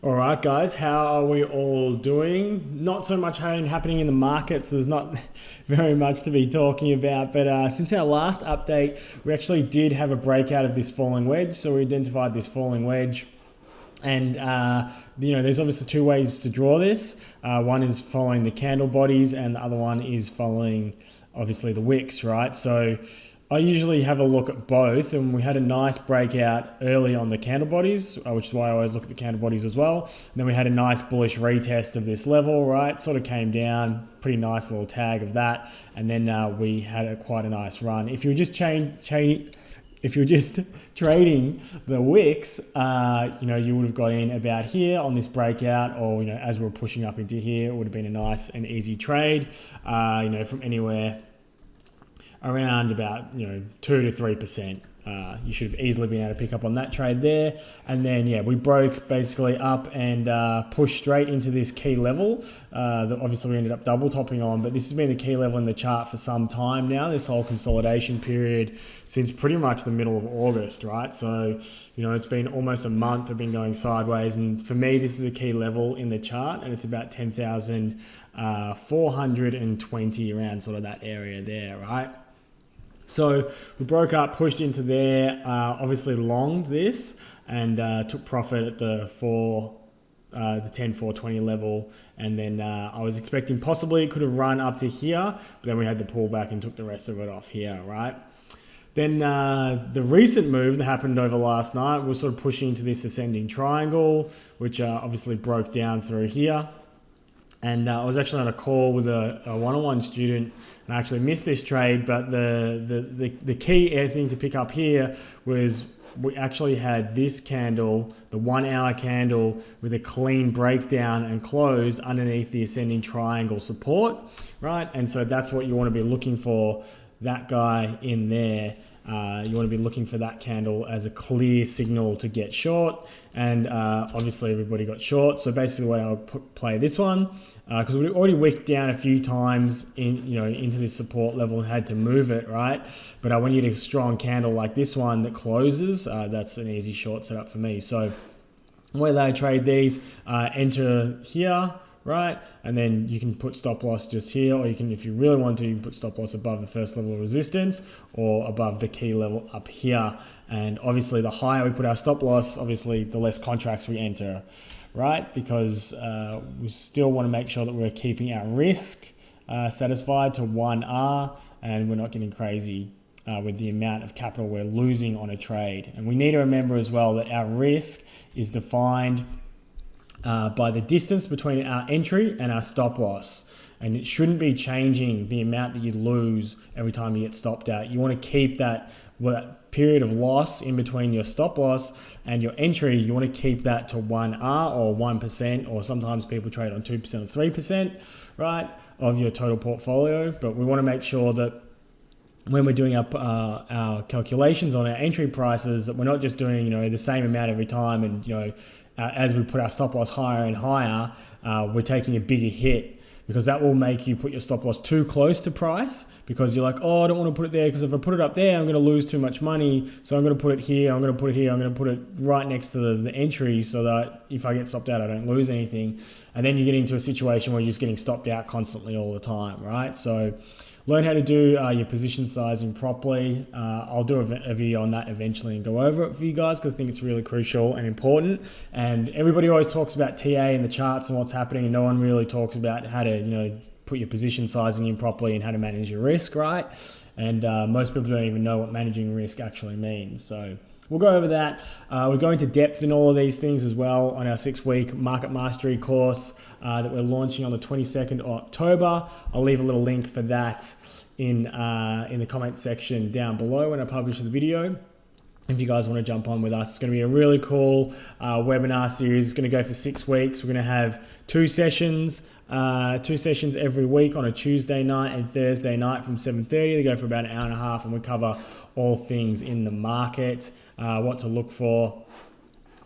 All right, guys, how are we all doing? Not so much happening in the markets. There's not very much to be talking about. But since our last update, we actually did have a breakout of this falling wedge. So we identified this falling wedge. And, there's obviously two ways to draw this. One is following the candle bodies and the other one is following, obviously, the wicks, right? So I usually have a look at both, and we had a nice breakout early on the candle bodies, which is why I always look at the candle bodies as well. And then we had a nice bullish retest of this level, right? Sort of came down, pretty nice little tag of that. And then we had quite a nice run. If you were just if you're just trading the wicks, you would have got in about here on this breakout, or, as we were pushing up into here, it would have been a nice and easy trade, from anywhere around about 2 to 3%. You should have easily been able to pick up on that trade there. And then we broke basically up and pushed straight into this key level that obviously we ended up double topping on, but this has been the key level in the chart for some time now, this whole consolidation period since pretty much the middle of August, right? So it's been almost a month of been going sideways, and for me this is a key level in the chart, and it's about 10,420 around sort of that area there, right? So we broke up, pushed into there, obviously longed this, and took profit at the 10,420 level. And then I was expecting possibly it could have run up to here, but then we had the pullback and took the rest of it off here, right? Then the recent move that happened over last night was sort of pushing into this ascending triangle, which obviously broke down through here. And I was actually on a call with a one-on-one student, and I actually missed this trade. But the key thing to pick up here was we actually had this candle, the 1 hour candle, with a clean breakdown and close underneath the ascending triangle support, right? And so that's what you want to be looking for, that guy in there. You want to be looking for that candle as a clear signal to get short, and obviously everybody got short. So basically the way I'll play this one, because we already wicked down a few times into this support level and had to move it, right? But when you get a strong candle like this one that closes, that's an easy short setup for me. So where they trade these, enter here, right? And then you can put stop loss just here, or you can, if you really want to, you can put stop loss above the first level of resistance or above the key level up here. And obviously the higher we put our stop loss, obviously the less contracts we enter, right? Because we still want to make sure that we're keeping our risk satisfied to 1R, and we're not getting crazy with the amount of capital we're losing on a trade. And we need to remember as well that our risk is defined by the distance between our entry and our stop loss, and it shouldn't be changing the amount that you lose every time you get stopped out. You want to keep that period of loss in between your stop loss and your entry. You want to keep that to 1R or 1%, or sometimes people trade on 2% or 3%, right, of your total portfolio. But we want to make sure that when we're doing our calculations on our entry prices, that we're not just doing the same amount every time, and as we put our stop loss higher and higher, we're taking a bigger hit, because that will make you put your stop loss too close to price, because you're like, oh, I don't want to put it there, because if I put it up there, I'm going to lose too much money. So I'm going to put it here, I'm going to put it here, I'm going to put it right next to the entry, so that if I get stopped out, I don't lose anything. And then you get into a situation where you're just getting stopped out constantly all the time, right? So learn how to do your position sizing properly. I'll do a video on that eventually and go over it for you guys, because I think it's really crucial and important. And everybody always talks about TA and the charts and what's happening, and no one really talks about how to put your position sizing in properly and how to manage your risk, right? And most people don't even know what managing risk actually means. So we'll go over that. We'll go into depth in all of these things as well on our 6-week market mastery course that we're launching on the 22nd of October. I'll leave a little link for that in the comment section down below when I publish the video. If you guys want to jump on with us, it's going to be a really cool webinar series. It's going to go for 6 weeks. We're going to have two sessions every week on a Tuesday night and Thursday night from 7:30. They go for about an hour and a half, and we cover all things in the market, what to look for.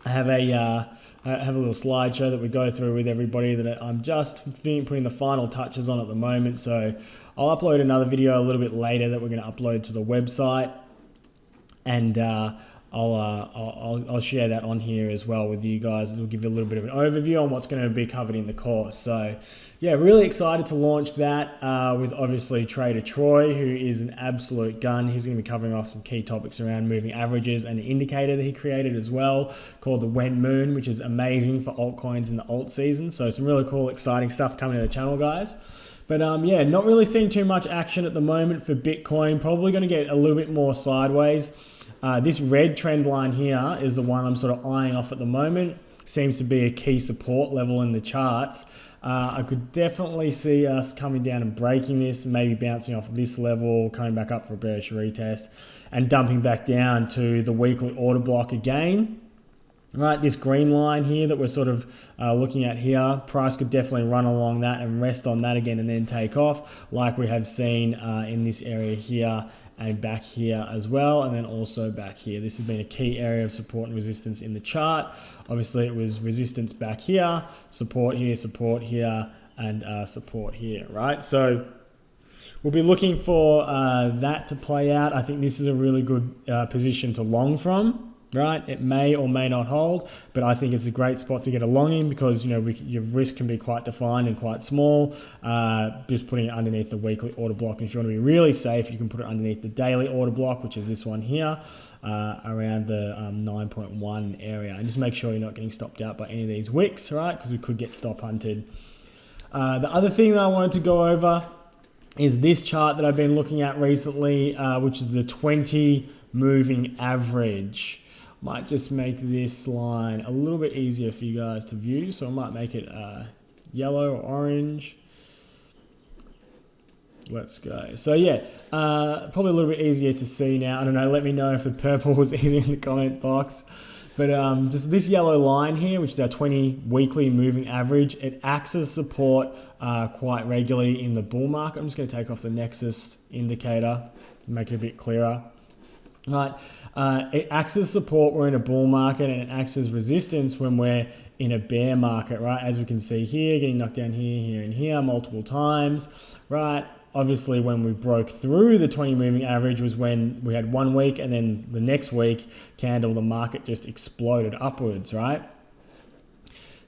I have a little slideshow that we go through with everybody that I'm just putting the final touches on at the moment. So I'll upload another video a little bit later that we're going to upload to the website. And I'll share that on here as well with you guys. It'll give you a little bit of an overview on what's going to be covered in the course. So yeah, really excited to launch that with obviously Trader Troy, who is an absolute gun. He's going to be covering off some key topics around moving averages and an indicator that he created as well called the When Moon, which is amazing for altcoins in the alt season. So some really cool, exciting stuff coming to the channel, guys. But yeah, not really seeing too much action at the moment for Bitcoin. Probably going to get a little bit more sideways. This red trend line here is the one I'm sort of eyeing off at the moment. Seems to be a key support level in the charts. I could definitely see us coming down and breaking this, maybe bouncing off this level, coming back up for a bearish retest, and dumping back down to the weekly order block again. Right, this green line here that we're sort of looking at here, price could definitely run along that and rest on that again and then take off, like we have seen in this area here and back here as well, and then also back here. This has been a key area of support and resistance in the chart. Obviously, it was resistance back here, support here, and support here, right? So we'll be looking for that to play out. I think this is a really good position to long from. Right, it may or may not hold, but I think it's a great spot to get a long in because your risk can be quite defined and quite small. Just putting it underneath the weekly order block, and if you want to be really safe, you can put it underneath the daily order block, which is this one here, around the 9.1 area, and just make sure you're not getting stopped out by any of these wicks, right? Because we could get stop hunted. The other thing that I wanted to go over is this chart that I've been looking at recently, which is the 20 moving average. Might just make this line a little bit easier for you guys to view. So I might make it yellow or orange. Let's go. So yeah, probably a little bit easier to see now. I don't know, let me know if the purple was easier in the comment box. But just this yellow line here, which is our 20 weekly moving average, it acts as support quite regularly in the bull market. I'm just going to take off the Nexus indicator, make it a bit clearer. Right, it acts as support when we're in a bull market, and it acts as resistance when we're in a bear market, right? As we can see here, getting knocked down here, here, and here multiple times, right? Obviously, when we broke through the 20 moving average was when we had 1 week, and then the next week candle, the market just exploded upwards, right?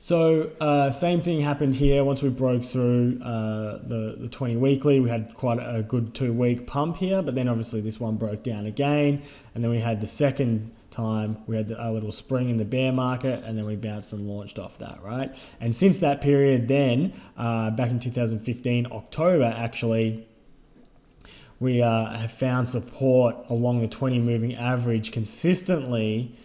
So same thing happened here. Once we broke through the 20 weekly, we had quite a good 2-week pump here, but then obviously this one broke down again, and then we had the second time we had a little spring in the bear market, and then we bounced and launched off that, right? And since that period then, back in 2015 October actually, we have found support along the 20 moving average consistently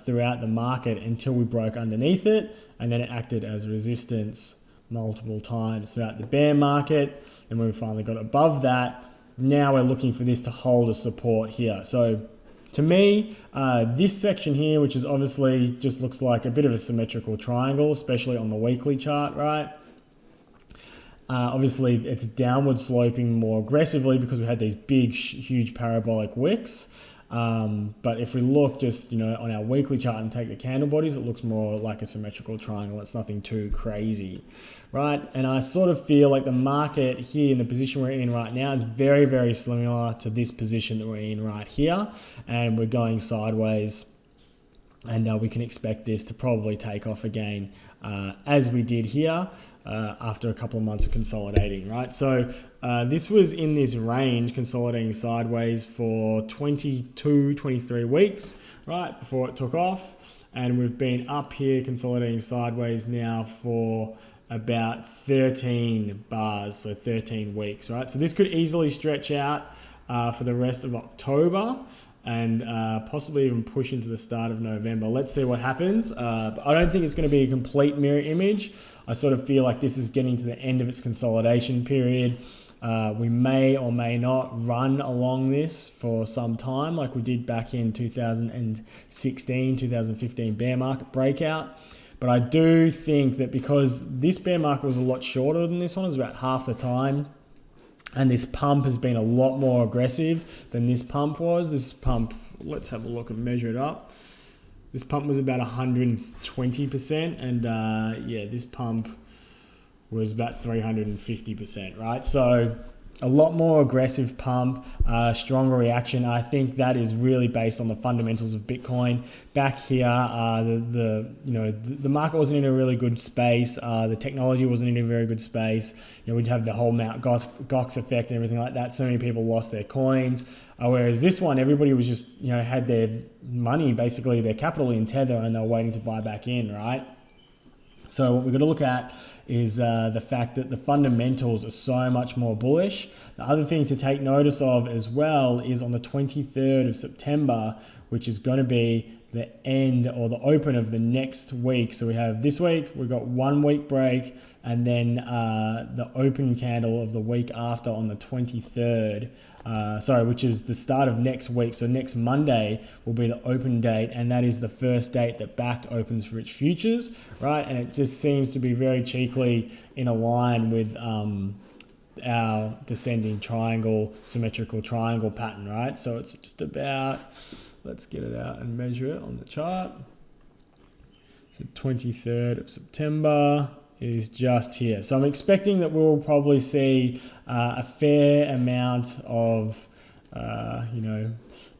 throughout the market until we broke underneath it, and then it acted as resistance multiple times throughout the bear market. And when we finally got above that, now we're looking for this to hold a support here. So to me, this section here, which is obviously just looks like a bit of a symmetrical triangle, especially on the weekly chart, right? Obviously it's downward sloping more aggressively because we had these big, huge parabolic wicks. But if we look just, on our weekly chart and take the candle bodies, it looks more like a symmetrical triangle. It's nothing too crazy, right? And I sort of feel like the market here in the position we're in right now is very, very similar to this position that we're in right here. And we're going sideways, and we can expect this to probably take off again as we did here after a couple of months of consolidating, right? So this was in this range, consolidating sideways for 22, 23 weeks, right, before it took off. And we've been up here consolidating sideways now for about 13 bars, so 13 weeks, right? So this could easily stretch out for the rest of October, and possibly even push into the start of November. Let's see what happens. But I don't think it's going to be a complete mirror image. I sort of feel like this is getting to the end of its consolidation period. We may or may not run along this for some time, like we did back in 2016, 2015 bear market breakout. But I do think that because this bear market was a lot shorter than this one, it was about half the time, and this pump has been a lot more aggressive than this pump was. This pump, let's have a look and measure it up. This pump was about 120%, and yeah, this pump was about 350%, right? So a lot more aggressive pump, stronger reaction. I think that is really based on the fundamentals of Bitcoin. Back here, the market wasn't in a really good space. The technology wasn't in a very good space. We'd have the whole Mt. Gox effect and everything like that. So many people lost their coins. Whereas this one, everybody was just, had their money, basically their capital in Tether, and they were waiting to buy back in, right? So what we've got to look at is the fact that the fundamentals are so much more bullish. The other thing to take notice of as well is on the 23rd of September, which is going to be the end or the open of the next week. So we have this week, we've got 1 week break, and then the open candle of the week after on the 23rd, which is the start of next week. So next Monday will be the open date, and that is the first date that Backed opens for its futures, right? And it just seems to be very cheekily in a line with our descending triangle, symmetrical triangle pattern, right? So it's just about, let's get it out and measure it on the chart. So 23rd of September is just here. So I'm expecting that we'll probably see a fair amount of,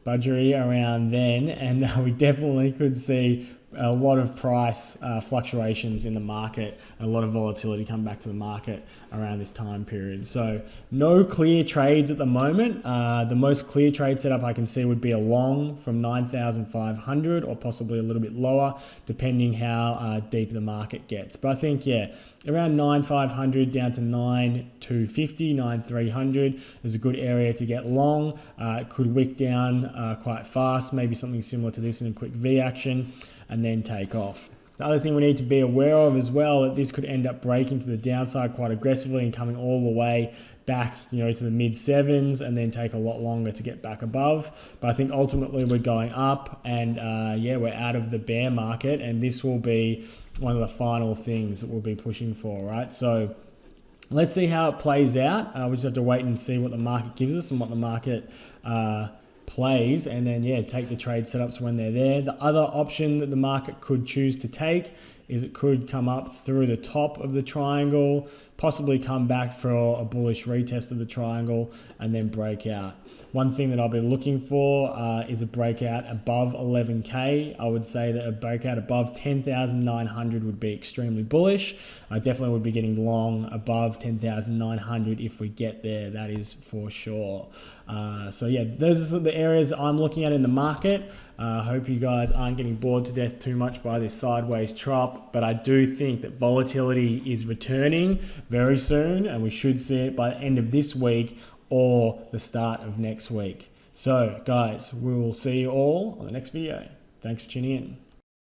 budgery around then, and we definitely could see a lot of price fluctuations in the market, and a lot of volatility come back to the market around this time period. So no clear trades at the moment. The most clear trade setup I can see would be a long from 9,500 or possibly a little bit lower, depending how deep the market gets. But I think, around 9,500 down to 9,250, 9,300 is a good area to get long. It could wick down quite fast, maybe something similar to this in a quick V action, and then take off. The other thing we need to be aware of as well, that this could end up breaking to the downside quite aggressively and coming all the way back, to the mid sevens, and then take a lot longer to get back above. But I think ultimately we're going up, and we're out of the bear market, and this will be one of the final things that we'll be pushing for, right? So let's see how it plays out. We just have to wait and see what the market gives us and what the market plays, and then take the trade setups when they're there. The other option that the market could choose to take is it could come up through the top of the triangle, possibly come back for a bullish retest of the triangle, and then break out. One thing that I'll be looking for is a breakout above 11K. I would say that a breakout above 10,900 would be extremely bullish. I definitely would be getting long above 10,900 if we get there, that is for sure. Those are the areas that I'm looking at in the market. I hope you guys aren't getting bored to death too much by this sideways chop, but I do think that volatility is returning very soon, and we should see it by the end of this week or the start of next week. So guys, we will see you all on the next video. Thanks for tuning in.